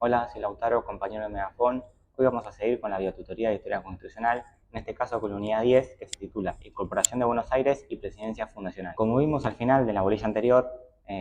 Hola, soy Lautaro, compañero de Megafon. Hoy vamos a seguir con la videotutoría de Historia Constitucional, en este caso con la unidad 10, que se titula Incorporación de Buenos Aires y Presidencia Fundacional. Como vimos al final de la bolilla anterior,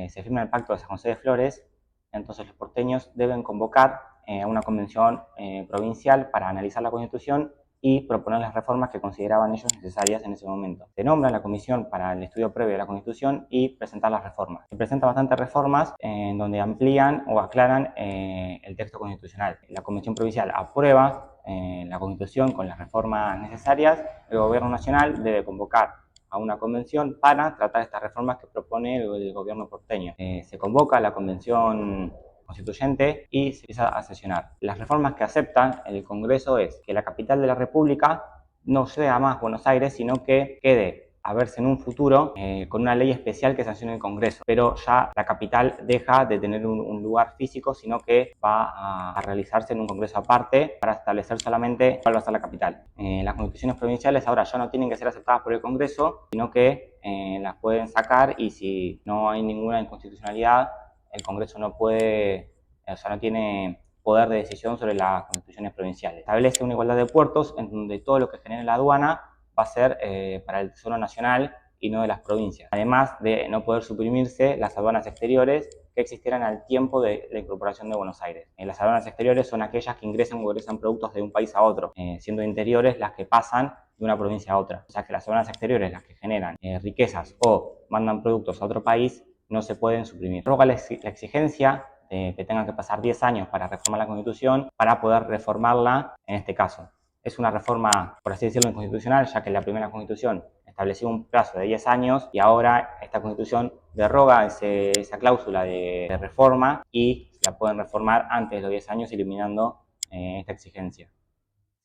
se firma el Pacto de San José de Flores, entonces los porteños deben convocar a una convención provincial para analizar la Constitución y proponer las reformas que consideraban ellos necesarias en ese momento. Se nombra la comisión para el estudio previo de la Constitución y presentar las reformas. Se presentan bastantes reformas en donde amplían o aclaran el texto constitucional. La Convención Provincial aprueba la Constitución con las reformas necesarias. El Gobierno Nacional debe convocar a una convención para tratar estas reformas que propone el gobierno porteño. Se convoca a la convención constituyente y se empieza a sesionar. Las reformas que aceptan el Congreso es que la capital de la República no sea más Buenos Aires, sino que quede a verse en un futuro con una ley especial que sancione el Congreso, pero ya la capital deja de tener un lugar físico, sino que va a realizarse en un Congreso aparte para establecer solamente cuál va a ser la capital. Las constituciones provinciales ahora ya no tienen que ser aceptadas por el Congreso, sino que las pueden sacar, y si no hay ninguna inconstitucionalidad, el Congreso no puede, o sea, no tiene poder de decisión sobre las constituciones provinciales. Establece una igualdad de puertos en donde todo lo que genere la aduana va a ser para el Tesoro Nacional y no de las provincias. Además de no poder suprimirse las aduanas exteriores que existieran al tiempo de la incorporación de Buenos Aires. Las aduanas exteriores son aquellas que ingresan o egresan productos de un país a otro, siendo interiores las que pasan de una provincia a otra. O sea que las aduanas exteriores, las que generan riquezas o mandan productos a otro país, no se pueden suprimir. Roga la exigencia de que tengan que pasar 10 años para reformar la Constitución para poder reformarla en este caso. Es una reforma, por así decirlo, inconstitucional, ya que la primera Constitución estableció un plazo de 10 años y ahora esta Constitución deroga esa cláusula de reforma y la pueden reformar antes de los 10 años, eliminando esta exigencia.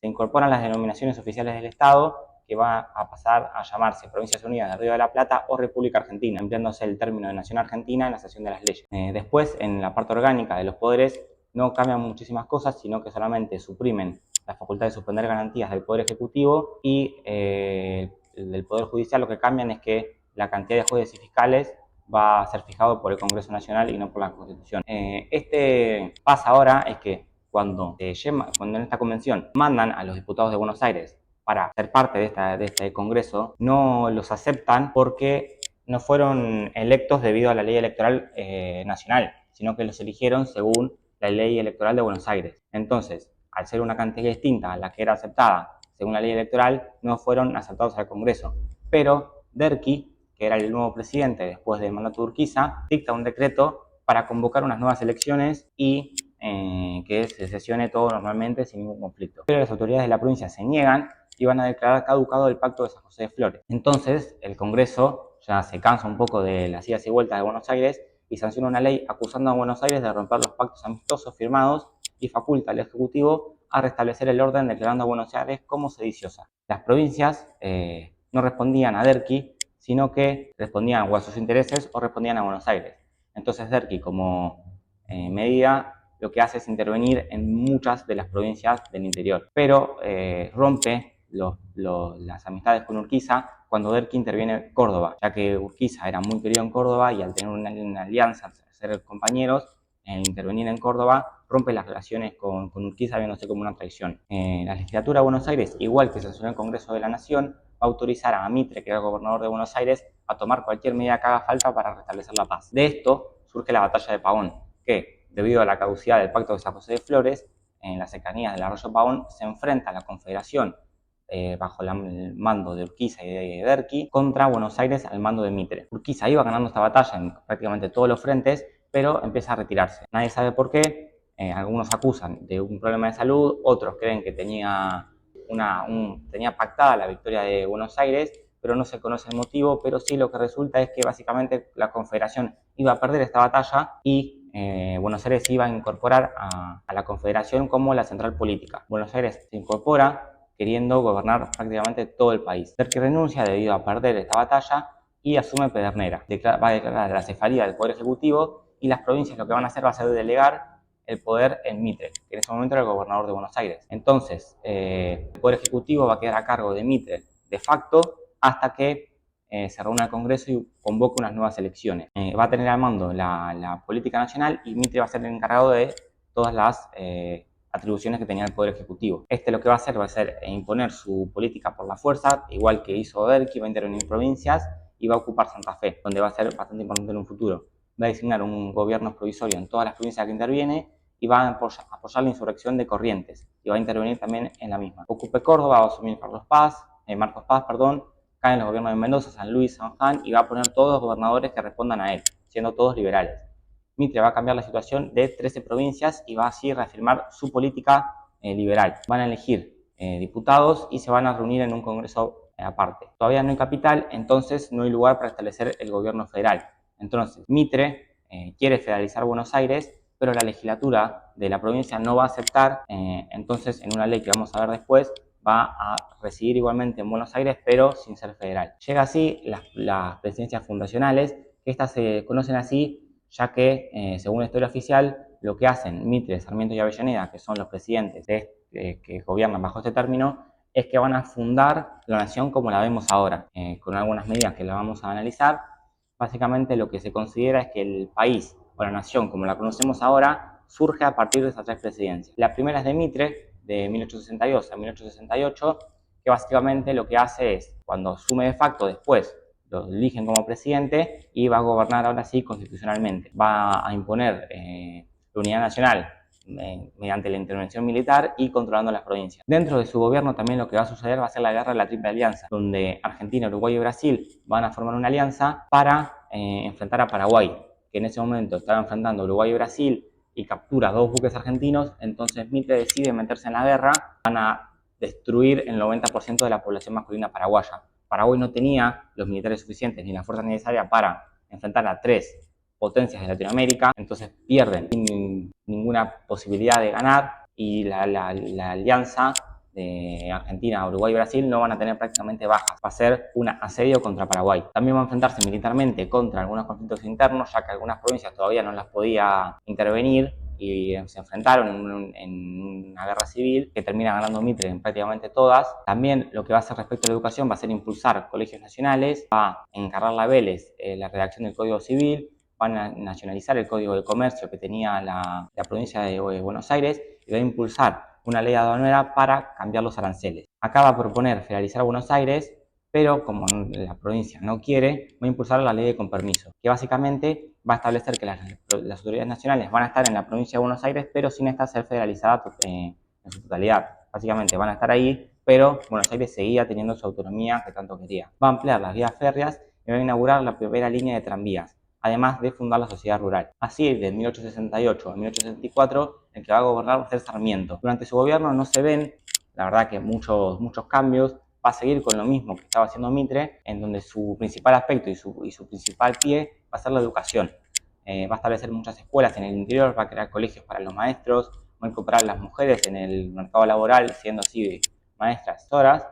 Se incorporan las denominaciones oficiales del Estado, que va a pasar a llamarse Provincias Unidas del Río de la Plata o República Argentina, empleándose el término de Nación Argentina en la sección de las leyes. Después, en la parte orgánica de los poderes, no cambian muchísimas cosas, sino que solamente suprimen la facultad de suspender garantías del Poder Ejecutivo y del Poder Judicial. Lo que cambian es que la cantidad de jueces y fiscales va a ser fijado por el Congreso Nacional y no por la Constitución. Este pasa ahora es que cuando en esta convención mandan a los diputados de Buenos Aires para ser parte de este Congreso, no los aceptan porque no fueron electos debido a la ley electoral nacional, sino que los eligieron según la ley electoral de Buenos Aires. Entonces, al ser una cantidad distinta a la que era aceptada según la ley electoral, no fueron aceptados al Congreso. Pero Derqui, que era el nuevo presidente después del mandato de Urquiza, dicta un decreto para convocar unas nuevas elecciones y que se sesione todo normalmente sin ningún conflicto. Pero las autoridades de la provincia se niegan y van a declarar caducado el Pacto de San José de Flores. Entonces, el Congreso ya se cansa un poco de las idas y vueltas de Buenos Aires y sanciona una ley acusando a Buenos Aires de romper los pactos amistosos firmados y faculta al Ejecutivo a restablecer el orden, declarando a Buenos Aires como sediciosa. Las provincias no respondían a Derqui, sino que respondían o a sus intereses o respondían a Buenos Aires. Entonces Derqui, como medida, lo que hace es intervenir en muchas de las provincias del interior, pero rompe las amistades con Urquiza cuando Derqui interviene en Córdoba, ya que Urquiza era muy querido en Córdoba y al tener una alianza, ser compañeros, intervenir en Córdoba, rompe las relaciones con Urquiza, viéndose como una traición. La legislatura de Buenos Aires, igual que sancionó el Congreso de la Nación, va a autorizar a Mitre, que era el gobernador de Buenos Aires, a tomar cualquier medida que haga falta para restablecer la paz. De esto surge la batalla de Pavón, que, debido a la caducidad del Pacto de San José de Flores, en las cercanías del Arroyo Pavón, se enfrenta a la Confederación bajo el mando de Urquiza y de Derqui contra Buenos Aires al mando de Mitre. Urquiza iba ganando esta batalla en prácticamente todos los frentes, pero empieza a retirarse. Nadie sabe por qué. Algunos acusan de un problema de salud, otros creen que tenía pactada la victoria de Buenos Aires, pero no se conoce el motivo. Pero sí, lo que resulta es que básicamente la Confederación iba a perder esta batalla y Buenos Aires iba a incorporar a la Confederación como la central política. Buenos Aires se incorpora queriendo gobernar prácticamente todo el país. Derqui renuncia debido a perder esta batalla y asume Pedernera. Va a declarar la cefalía del Poder Ejecutivo y las provincias lo que van a hacer va a ser delegar el poder en Mitre, que en ese momento era el gobernador de Buenos Aires. Entonces, el Poder Ejecutivo va a quedar a cargo de Mitre de facto hasta que se reúna el Congreso y convoque unas nuevas elecciones. Va a tener al mando la política nacional y Mitre va a ser el encargado de todas las atribuciones que tenía el Poder Ejecutivo. Lo que va a ser imponer su política por la fuerza, igual que hizo Oderki, va a intervenir en provincias y va a ocupar Santa Fe, donde va a ser bastante importante en un futuro. Va a designar un gobierno provisorio en todas las provincias que interviene y va a apoyar la insurrección de Corrientes y va a intervenir también en la misma. Ocupe Córdoba, va a asumir Marcos Paz, caen los gobiernos de Mendoza, San Luis, San Juan y va a poner todos los gobernadores que respondan a él, siendo todos liberales. Mitre va a cambiar la situación de 13 provincias y va así a reafirmar su política liberal. Van a elegir diputados y se van a reunir en un congreso aparte. Todavía no hay capital, entonces no hay lugar para establecer el gobierno federal. Entonces Mitre quiere federalizar Buenos Aires, pero la legislatura de la provincia no va a aceptar, entonces en una ley que vamos a ver después, va a residir igualmente en Buenos Aires, pero sin ser federal. Llega así las presidencias fundacionales, que estas se conocen así ya que, según la historia oficial, lo que hacen Mitre, Sarmiento y Avellaneda, que son los presidentes que gobiernan bajo este término, es que van a fundar la nación como la vemos ahora, con algunas medidas que la vamos a analizar. Básicamente lo que se considera es que el país o la nación como la conocemos ahora surge a partir de esas tres presidencias. La primera es de Mitre, de 1862 a 1868, que básicamente lo que hace es, cuando asume de facto después, lo eligen como presidente y va a gobernar ahora sí constitucionalmente. Va a imponer la unidad nacional mediante la intervención militar y controlando las provincias. Dentro de su gobierno también lo que va a suceder va a ser la guerra de la Triple Alianza, donde Argentina, Uruguay y Brasil van a formar una alianza para enfrentar a Paraguay, que en ese momento estaba enfrentando a Uruguay y Brasil y captura dos buques argentinos. Entonces Mitre decide meterse en la guerra, van a destruir el 90% de la población masculina paraguaya. Paraguay no tenía los militares suficientes ni la fuerza necesaria para enfrentar a tres potencias de Latinoamérica, entonces pierden sin ninguna posibilidad de ganar y la alianza de Argentina, Uruguay y Brasil no van a tener prácticamente bajas. Va a ser un asedio contra Paraguay. También va a enfrentarse militarmente contra algunos conflictos internos, ya que algunas provincias todavía no las podía intervenir y se enfrentaron en una guerra civil que termina ganando Mitre en prácticamente todas. También lo que va a hacer respecto a la educación va a ser impulsar colegios nacionales, va a encargarle a Vélez la redacción del Código Civil, van a nacionalizar el Código de Comercio que tenía la provincia de Buenos Aires y va a impulsar una ley aduanera para cambiar los aranceles. Acá va a proponer federalizar Buenos Aires, pero como la provincia no quiere, va a impulsar la ley de compermiso, que básicamente va a establecer que las autoridades nacionales van a estar en la provincia de Buenos Aires, pero sin estar ser federalizada en su totalidad. Básicamente van a estar ahí, pero Buenos Aires seguía teniendo su autonomía que tanto quería. Va a ampliar las vías férreas y va a inaugurar la primera línea de tranvías, además de fundar la sociedad rural. Así, de 1868 a 1874, el que va a gobernar va a ser Sarmiento. Durante su gobierno no se ven, la verdad, que muchos cambios. Va a seguir con lo mismo que estaba haciendo Mitre, en donde su principal aspecto y su principal pie va a ser la educación. Va a establecer muchas escuelas en el interior, va a crear colegios para los maestros, va a incorporar a las mujeres en el mercado laboral, siendo así maestras, asesoras.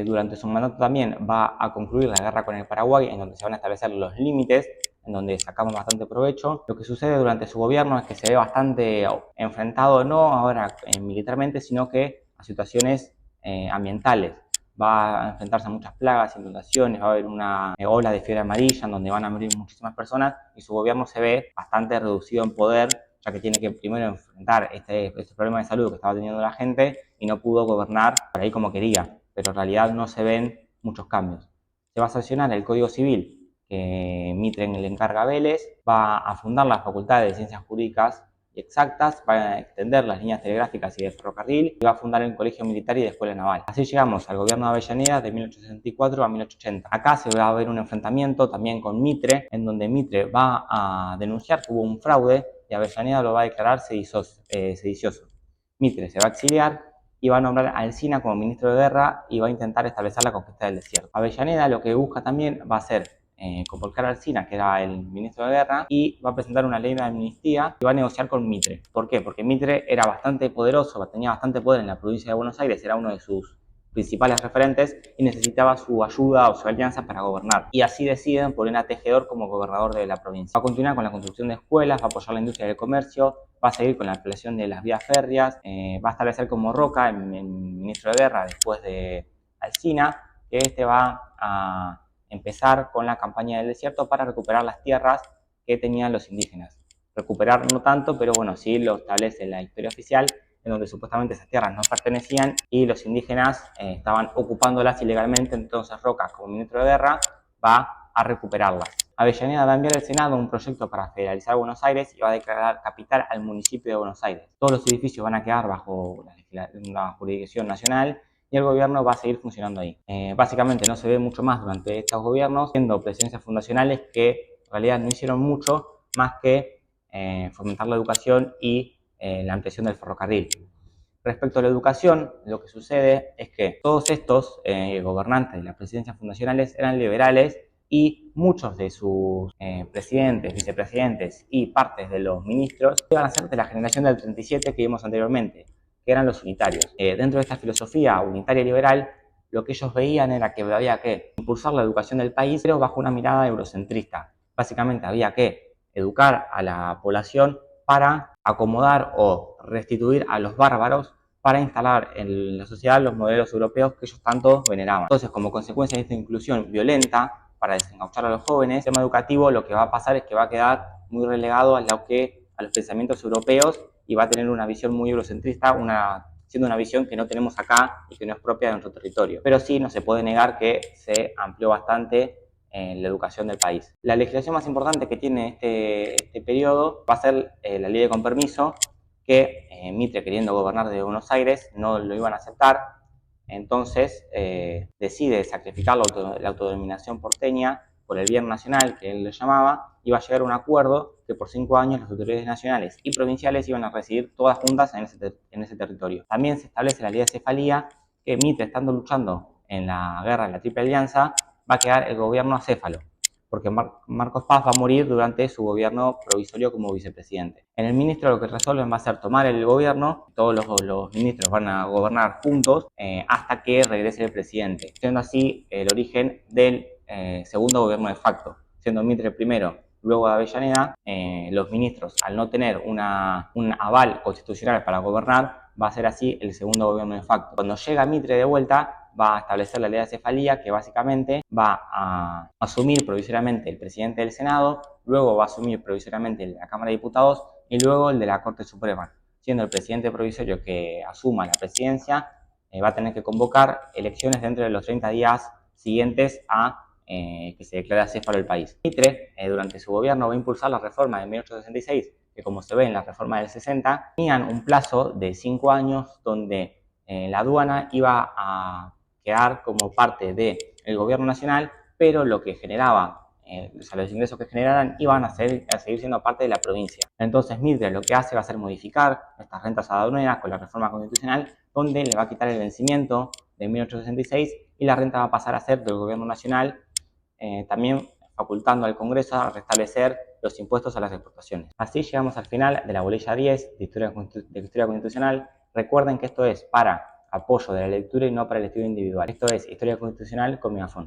Durante su mandato también va a concluir la guerra con el Paraguay, en donde se van a establecer los límites, en donde sacamos bastante provecho. Lo que sucede durante su gobierno es que se ve bastante enfrentado, no ahora militarmente, sino que a situaciones ambientales. Va a enfrentarse a muchas plagas, inundaciones, va a haber una ola de fiebre amarilla en donde van a morir muchísimas personas y su gobierno se ve bastante reducido en poder, ya que tiene que primero enfrentar este problema de salud que estaba teniendo la gente y no pudo gobernar por ahí como quería, pero en realidad no se ven muchos cambios. Se va a sancionar el Código Civil que Mitre le encarga a Vélez, va a fundar la Facultad de Ciencias Jurídicas y Exactas, va a extender las líneas telegráficas y de ferrocarril y va a fundar el Colegio Militar y la Escuela Naval. Así llegamos al gobierno de Avellaneda de 1864 a 1880. Acá se va a ver un enfrentamiento también con Mitre, en donde Mitre va a denunciar que hubo un fraude y Avellaneda lo va a declarar sedicioso. Mitre se va a exiliar y va a nombrar a Alsina como ministro de guerra y va a intentar establecer la conquista del desierto. Avellaneda lo que busca también va a ser convocar a Alsina, que era el ministro de guerra, y va a presentar una ley de amnistía y va a negociar con Mitre. ¿Por qué? Porque Mitre era bastante poderoso, tenía bastante poder en la provincia de Buenos Aires, era uno de sus principales referentes y necesitaba su ayuda o su alianza para gobernar. Y así deciden poner a Tejedor como gobernador de la provincia. Va a continuar con la construcción de escuelas, va a apoyar la industria del comercio, va a seguir con la ampliación de las vías férreas, va a establecer como Roca el ministro de guerra después de Alsina, que va a empezar con la campaña del desierto para recuperar las tierras que tenían los indígenas. recuperar no tanto, pero bueno, sí lo establece la historia oficial, en donde supuestamente esas tierras no pertenecían y los indígenas estaban ocupándolas ilegalmente. Entonces Roca, como ministro de Guerra, va a recuperarlas. Avellaneda va a enviar al Senado un proyecto para federalizar Buenos Aires y va a declarar capital al municipio de Buenos Aires. Todos los edificios van a quedar bajo la jurisdicción nacional y el gobierno va a seguir funcionando ahí. Básicamente no se ve mucho más durante estos gobiernos, siendo presidencias fundacionales que en realidad no hicieron mucho más que fomentar la educación y la ampliación del ferrocarril. Respecto a la educación, lo que sucede es que todos estos gobernantes de las presidencias fundacionales eran liberales y muchos de sus presidentes, vicepresidentes y partes de los ministros iban a ser de la generación del 37 que vimos anteriormente, que eran los unitarios. Dentro de esta filosofía unitaria liberal, lo que ellos veían era que había que impulsar la educación del país, pero bajo una mirada eurocentrista. Básicamente había que educar a la población para acomodar o restituir a los bárbaros para instalar en la sociedad los modelos europeos que ellos tanto veneraban. Entonces, como consecuencia de esta inclusión violenta para desencauzar a los jóvenes, el sistema educativo lo que va a pasar es que va a quedar muy relegado a los pensamientos europeos y va a tener una visión muy eurocentrista, siendo una visión que no tenemos acá y que no es propia de nuestro territorio. Pero sí no se puede negar que se amplió bastante en la educación del país. La legislación más importante que tiene este periodo va a ser la ley de compromiso, que Mitre, queriendo gobernar de Buenos Aires, no lo iban a aceptar. Entonces decide sacrificar la autodenominación porteña por el bien nacional, que él lo llamaba, y va a llegar a un acuerdo que por 5 años las autoridades nacionales y provinciales iban a residir todas juntas en ese territorio. También se establece la ley de cefalía, que Mitre, estando luchando en la guerra de la Triple Alianza, va a quedar el gobierno acéfalo, porque Marcos Paz va a morir durante su gobierno provisorio como vicepresidente. En el ministro lo que resuelven va a ser tomar el gobierno, todos los ministros van a gobernar juntos hasta que regrese el presidente, siendo así el origen del segundo gobierno de facto, siendo Mitre primero, luego de Avellaneda. Los ministros, al no tener un aval constitucional para gobernar, va a ser así el segundo gobierno de facto. Cuando llega Mitre de vuelta, va a establecer la ley de cefalía, que básicamente va a asumir provisoriamente el presidente del Senado, luego va a asumir provisoriamente el de la Cámara de Diputados y luego el de la Corte Suprema, siendo el presidente provisorio que asuma la presidencia va a tener que convocar elecciones dentro de los 30 días siguientes a que se declare acéfalo el país. Mitre, durante su gobierno, va a impulsar la reforma de 1866, que como se ve en la reforma del 60, tenían un plazo de 5 años donde la aduana iba a quedar como parte del gobierno nacional, pero lo que generaba, o sea, los ingresos que generaran iban a seguir siendo parte de la provincia. Entonces Mitre lo que hace va a ser modificar estas rentas aduaneras con la reforma constitucional, donde le va a quitar el vencimiento de 1866 y la renta va a pasar a ser del gobierno nacional, también facultando al Congreso a restablecer los impuestos a las exportaciones. Así llegamos al final de la bolilla 10 de Historia Constitucional. Recuerden que esto es para apoyo de la lectura y no para el estudio individual. Esto es Historia Constitucional con Megafon.